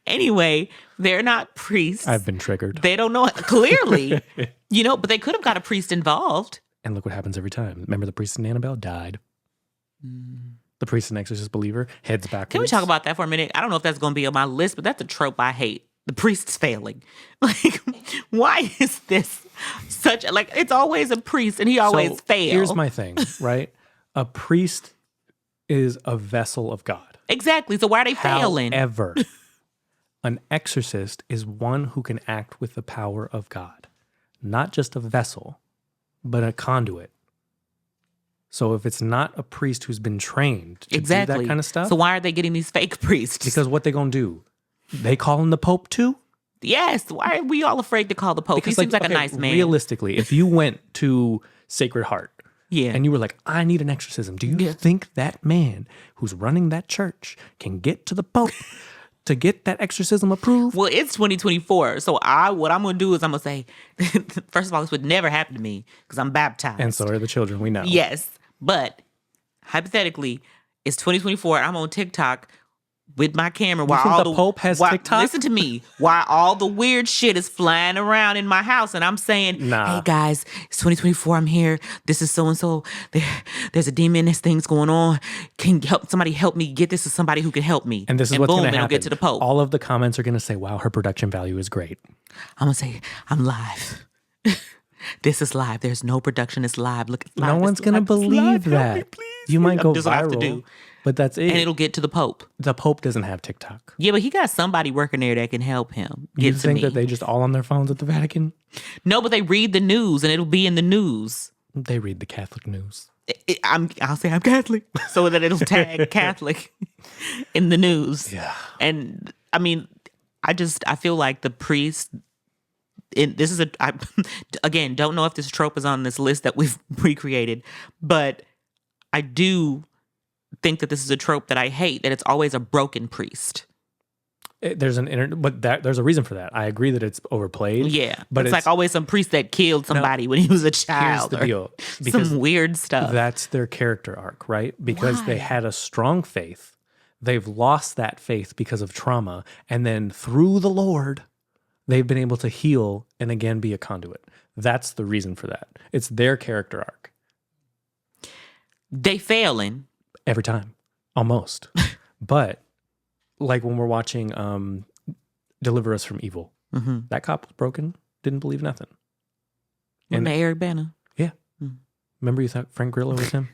Anyway, they're not priests. I've been triggered. They don't know, clearly. But they could have got a priest involved. And look what happens every time. Remember the priest in Annabelle died. The priest in Exorcist Believer heads backwards. Can we talk about that for a minute? I don't know if that's going to be on my list, but that's a trope I hate. The priest's failing. Like, why is this such like, it's always a priest and he always fails. Here's my thing, right? A priest is a vessel of God. Exactly. So why are they failing? However, an exorcist is one who can act with the power of God. Not just a vessel, but a conduit. So if it's not a priest who's been trained to do that kind of stuff. So why are they getting these fake priests? Because what they gonna do? They call him the Pope too? Yes. Why are we all afraid to call the Pope? Because, he seems like a nice man. Realistically, if you went to Sacred Heart and you were like, I need an exorcism, do you think that man who's running that church can get to the Pope to get that exorcism approved? Well, it's 2024. So what I'm going to do is I'm going to say, first of all, this would never happen to me because I'm baptized. And so are the children, we know. Yes. But hypothetically, it's 2024. I'm on TikTok with my camera while all the Pope has TikTok? Listen to me. While all the weird shit is flying around in my house and I'm saying, hey guys, it's 2024, I'm here. This is so-and-so. There's a demon, this thing's going on. Can somebody help me get this to somebody who can help me? And this is what's going to happen. It'll get to the Pope. All of the comments are going to say, wow, her production value is great. I'm going to say, I'm live. This is live. There's no production. It's live. Look, it's live. No one's going to believe that. Me, you might go viral. But that's it. And it'll get to the Pope. The Pope doesn't have TikTok. Yeah, but he got somebody working there that can help him get you to think me. that they just all on their phones at the Vatican? No, but they read the news and it'll be in the news. They read the Catholic news. I'll say I'm Catholic so that it'll tag Catholic in the news. Yeah. And I mean, I feel like the priest... again, don't know if this trope is on this list that we've recreated, but I do think that this is a trope that I hate, that it's always a broken priest. There's there's a reason for that. I agree that it's overplayed. Yeah, but it's like always some priest that killed somebody when he was a child. Here's the deal. Because some weird stuff. That's their character arc, right? Because they had a strong faith. They've lost that faith because of trauma. And then through the Lord, they've been able to heal and again be a conduit. That's the reason for that. It's their character arc. They failing. Every time. Almost. But like when we're watching Deliver Us from Evil, that cop was broken, didn't believe nothing. And Eric Bana. Yeah. Remember you thought Frank Grillo was him?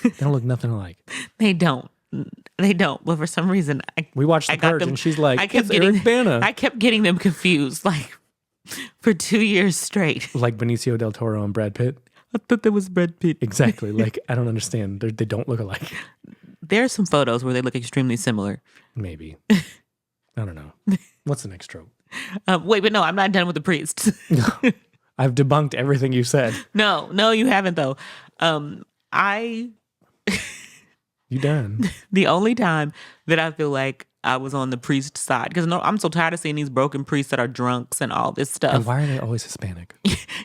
They don't look nothing alike. They don't. But for some reason, we watched The Purge and she's like, it's Eric Bana. I kept getting them confused, like for 2 years straight. Like Benicio del Toro and Brad Pitt. I thought that was Brad Pitt. Exactly. Like, I don't understand. They don't look alike. There are some photos where they look extremely similar. Maybe. I don't know. What's the next trope? Wait, but no, I'm not done with the priests. I've debunked everything you said. No, you haven't though. You done. The only time that I feel like I was on the priest side, because I'm so tired of seeing these broken priests that are drunks and all this stuff. And why are they always Hispanic?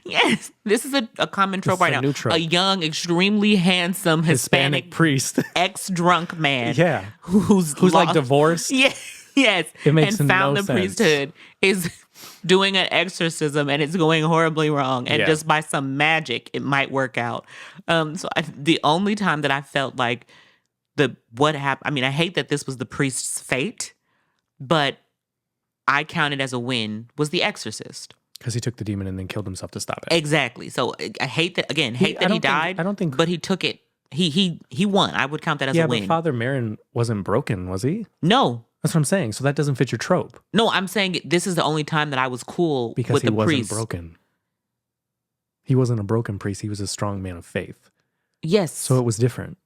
Yes, this is a common trope right now. New trope. A young, extremely handsome Hispanic priest, ex-drunk man. Yeah, who's like divorced. Yeah, yes, it makes and found no the sense. Priesthood is doing an exorcism and it's going horribly wrong, and just by some magic it might work out. The only time that I felt like what happened, I mean, I hate that this was the priest's fate, but I counted as a win, was The Exorcist. Because he took the demon and then killed himself to stop it. Exactly. So I hate that, again, he died. I don't think. But he took it. He won. I would count that as a win. Yeah, but Father Merrin wasn't broken, was he? No. That's what I'm saying. So that doesn't fit your trope. No, I'm saying this is the only time that I was cool with the priest. Because he wasn't broken. He wasn't a broken priest. He was a strong man of faith. Yes. So it was different.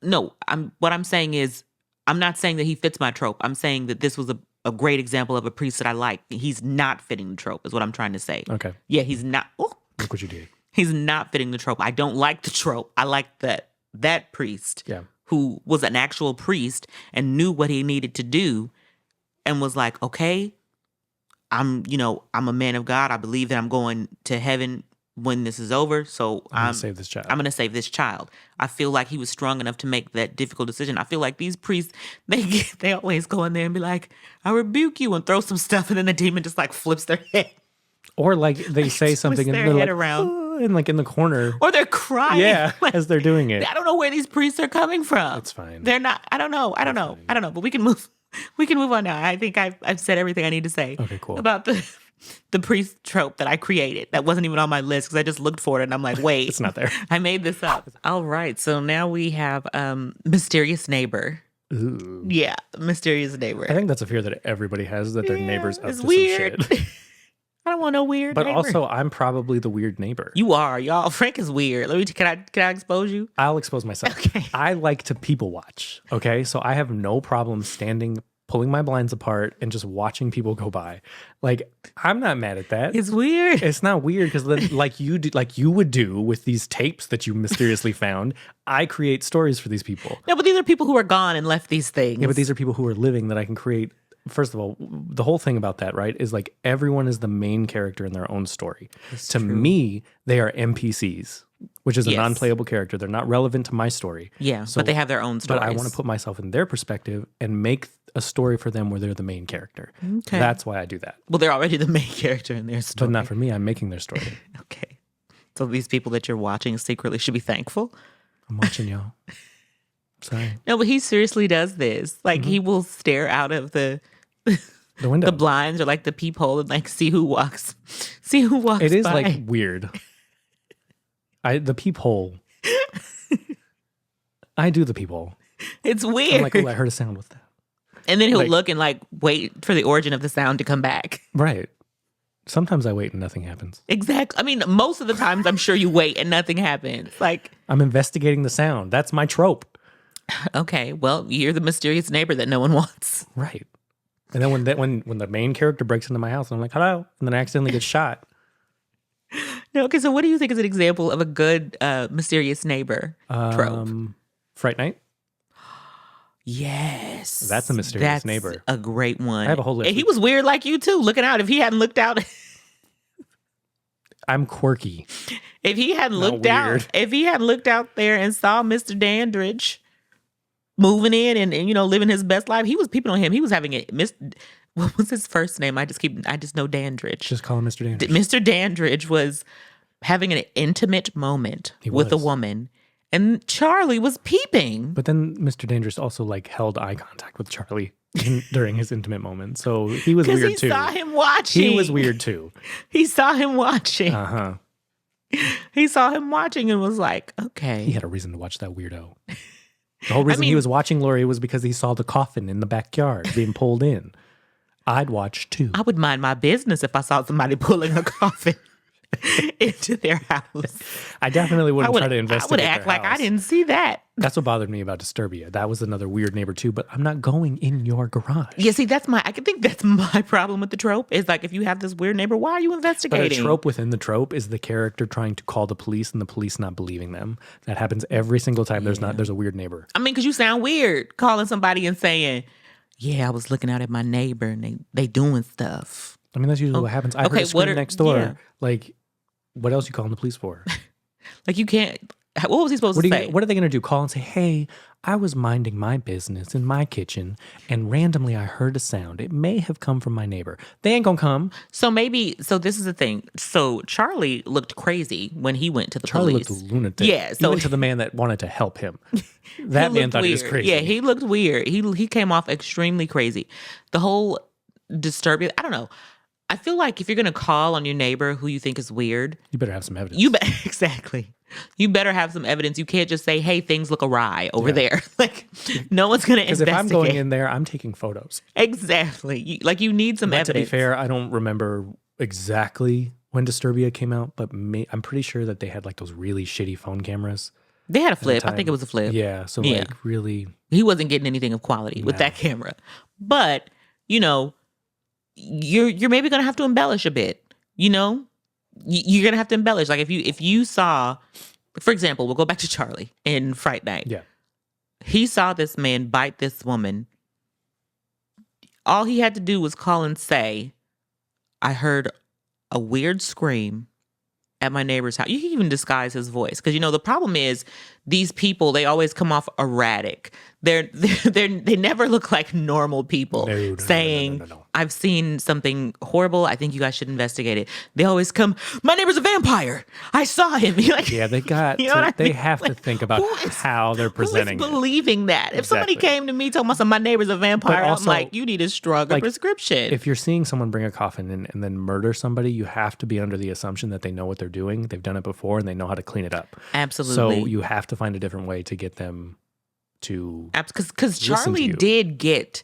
No, what I'm saying is, I'm not saying that he fits my trope. I'm saying that this was a great example of a priest that I like. He's not fitting the trope, is what I'm trying to say. Okay. Yeah, he's not. Oh, look what you did. He's not fitting the trope. I don't like the trope. I like that priest who was an actual priest and knew what he needed to do and was like, okay, I'm a man of God. I believe that I'm going to heaven when this is over. So I'm going to save this child. I'm going to save this child. I feel like he was strong enough to make that difficult decision. I feel like these priests, they always go in there and be like, I rebuke you, and throw some stuff, and then the demon just like flips their head. Or like they say something and they're like, around. And like in the corner. Or they're crying. Yeah, like, as they're doing it. I don't know where these priests are coming from. It's fine. They're not. I don't know. But we can move. We can move on now. I think I've said everything I need to say. Okay, cool. About the priest trope that I created. That wasn't even on my list because I just looked for it and I'm like, wait. It's not there. I made this up. All right. So now we have Mysterious Neighbor. Ooh. Yeah, Mysterious Neighbor. I think that's a fear that everybody has, that their neighbor's up to weird. some shit. I don't want no weird But neighbor. also, I'm probably the weird neighbor. You are, y'all. Frank is weird. Can I expose you? I'll expose myself. Okay. I like to people watch. Okay. So I have no problem pulling my blinds apart and just watching people go by. Like, I'm not mad at that. It's weird. It's not weird because then, like you would do with these tapes that you mysteriously found, I create stories for these people. No, but these are people who are gone and left these things. Yeah, but these are people who are living that I can create. First of all, the whole thing about that, right, is like everyone is the main character in their own story. To me, they are NPCs, which is a non-playable character. They're not relevant to my story. Yeah, but they have their own stories. But I want to put myself in their perspective and make a story for them where they're the main character. Okay. That's why I do that. Well, they're already the main character in their story. But not for me. I'm making their story. Okay. So these people that you're watching secretly should be thankful. I'm watching y'all. Sorry. No, but he seriously does this. Like, he will stare out of the window, the blinds, or like the peephole, and like see who walks It is by. like weird. The peephole. I do the peephole. It's weird. I'm like, oh, I heard a sound. What's that? And then he'll look and like wait for the origin of the sound to come back. Right. Sometimes I wait and nothing happens. Exactly. I mean, most of the times I'm sure you wait and nothing happens. Like, I'm investigating the sound. That's my trope. Okay, well, you're the mysterious neighbor that no one wants. Right. And then when the main character breaks into my house, I'm like, hello, and then I accidentally get shot. No, okay, so what do you think is an example of a good mysterious neighbor trope? Fright Night. Yes. That's a mysterious neighbor. A great one. I have a whole list. And he was weird like you too, looking out. If he hadn't looked out. I'm quirky. If he hadn't looked out there and saw Mr. Dandridge moving in and living his best life, he was peeping on him. He was having what was his first name? I just know Dandridge. Just call him Mr. Dandridge. Mr. Dandridge was having an intimate moment with a woman, and Charlie was peeping. But then Mr. Dandridge also held eye contact with Charlie during his intimate moment. So he was weird too. He saw him watching. He was weird too. He saw him watching. Uh-huh. He saw him watching and was like, okay. He had a reason to watch that weirdo. The whole reason he was watching Lori was because he saw the coffin in the backyard being pulled in. I'd watch too. I would mind my business if I saw somebody pulling a coffin into their house. I definitely wouldn't try to investigate. I would act like I didn't see that. That's what bothered me about Disturbia. That was another weird neighbor too, but I'm not going in your garage. Yeah, see, I think that's my problem with the trope. Is like, if you have this weird neighbor, why are you investigating? But a trope within the trope is the character trying to call the police and the police not believing them. That happens every single time there's a weird neighbor. I mean, because you sound weird calling somebody and saying, yeah, I was looking out at my neighbor and they doing stuff. I mean, that's usually what happens. I heard a scream next door. Yeah. Like, what else you calling the police for? Like, you can't. What was he supposed to say? What are they going to do? Call and say, hey, I was minding my business in my kitchen and randomly I heard a sound. It may have come from my neighbor. They ain't going to come. So this is the thing. So Charlie looked crazy when he went to the police. Charlie looked lunatic. Yeah. So he went to the man that wanted to help him. That man thought he was crazy. Yeah, he looked weird. He came off extremely crazy. The whole Disturbia, I don't know. I feel like if you're going to call on your neighbor who you think is weird, you better have some evidence. Exactly. You better have some evidence. You can't just say, hey, things look awry over there. Like, no one's going to investigate. Because if I'm going in there, I'm taking photos. Exactly. You need some evidence. To be fair, I don't remember exactly when Disturbia came out, but I'm pretty sure that they had like those really shitty phone cameras. They had a flip. I think it was a flip. Yeah. So like really. He wasn't getting anything of quality with that camera. But, you're maybe going to have to embellish a bit, You're going to have to embellish. Like if you saw, for example, we'll go back to Charlie in Fright Night. Yeah. He saw this man bite this woman. All he had to do was call and say, I heard a weird scream at my neighbor's house. You can even disguise his voice. Because, the problem is these people, they always come off erratic. They never look like normal people saying, I've seen something horrible. I think you guys should investigate it. They always come, my neighbor's a vampire. I saw him. Like, yeah, they got they have to think about how they're presenting who is believing that? If somebody came to me talking about my neighbor's a vampire, I'm like, you need a stronger prescription. If you're seeing someone bring a coffin in and then murder somebody, you have to be under the assumption that they know what they're doing. They've done it before and they know how to clean it up. Absolutely. So you have to find a different way to get them to because Charlie did get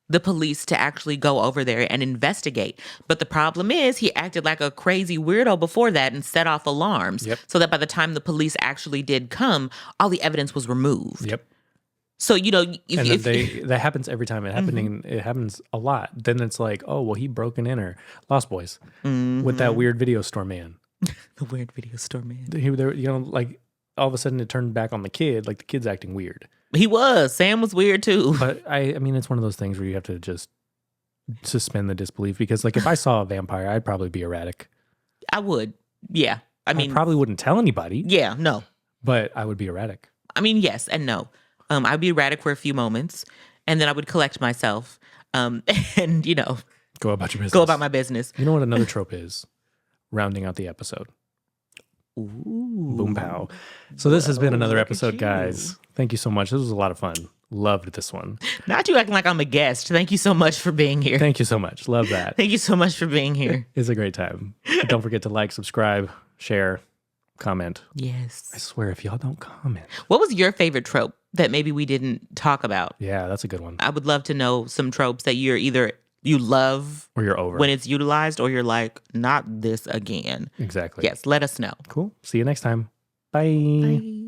the police to actually go over there and investigate. But the problem is he acted like a crazy weirdo before that and set off alarms. Yep. So that by the time the police actually did come, all the evidence was removed. Yep. So, that happens every time. It happens a lot. Then it's like, oh, well, he broke an inner Lost Boys with that weird video store man. The weird video store man. Like all of a sudden it turned back on the kid. Like the kid's acting weird. He was. Sam was weird too. But I mean, it's one of those things where you have to just suspend the disbelief because, like, if I saw a vampire, I'd probably be erratic. I would. Yeah. I mean, probably wouldn't tell anybody. Yeah. No. But I would be erratic. I mean, yes and no. I'd be erratic for a few moments, and then I would collect myself, and go about your business. Go about my business. You know what another trope is? Rounding out the episode. Ooh. Boom pow. So this has been another episode, guys. Thank you so much. This was a lot of fun. Loved this one. Not you acting like I'm a guest. Thank you so much for being here. Thank you so much. Love that. Thank you so much for being here. It's a great time. Don't forget to like, subscribe, share, comment. Yes. I swear, if y'all don't comment. What was your favorite trope that maybe we didn't talk about? Yeah, that's a good one. I would love to know some tropes that you're either you love or you're over when it's utilized, or you're like, not this again. Exactly. Yes, let us know. Cool. See you next time. Bye. Bye.